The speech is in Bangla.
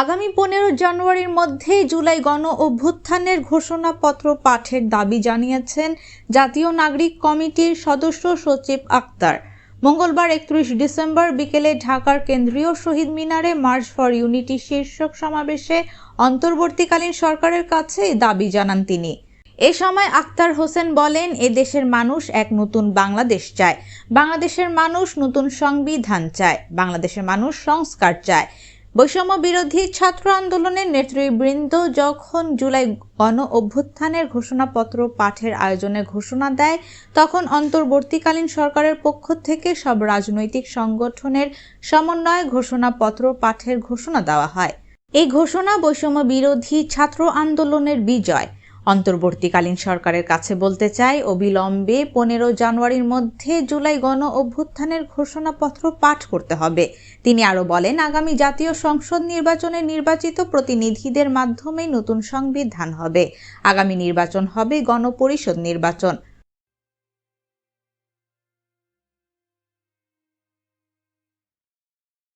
আগামী 15 জানুয়ারির মধ্যে জুলাই গণ অভ্যুত্থানের ঘোষণাপত্র পাঠের দাবি জানিয়েছেন জাতীয় নাগরিক কমিটির সদস্য সচিব আক্তার। মঙ্গলবার 31 ডিসেম্বর বিকেলে ঢাকার কেন্দ্রীয় শহীদ মিনারে মার্চ ফর ইউনিটি শীর্ষক সমাবেশে অন্তর্বর্তীকালীন সরকারের কাছে দাবি জানান তিনি। এ সময় আক্তার হোসেন বলেন, এদেশের মানুষ এক নতুন বাংলাদেশ চায়, বাংলাদেশের মানুষ নতুন সংবিধান চায়, বাংলাদেশের মানুষ সংস্কার চায়। বৈষম্য বিরোধী ছাত্র আন্দোলনের নেতৃবৃন্দ যখন জুলাই গণ অভ্যুত্থানের ঘোষণাপত্র পাঠের আয়োজনের ঘোষণা দেয়, তখন অন্তর্বর্তীকালীন সরকারের পক্ষ থেকে সব রাজনৈতিক সংগঠনের সমন্বয়ে ঘোষণাপত্র পাঠের ঘোষণা দেওয়া হয়। এই ঘোষণা বৈষম্য বিরোধী ছাত্র আন্দোলনের বিজয়। অন্তর্বর্তীকালীন সরকারের কাছে বলতে চাই, অবিলম্বে 15 জানুয়ারির মধ্যে জুলাই গণ অভ্যুত্থানের ঘোষণাপত্র পাঠ করতে হবে। তিনি আরও বলেন, আগামী জাতীয় সংসদ নির্বাচনে নির্বাচিত প্রতিনিধিদের মাধ্যমেই নতুন সংবিধান হবে। আগামী নির্বাচন হবে গণপরিষদ নির্বাচন।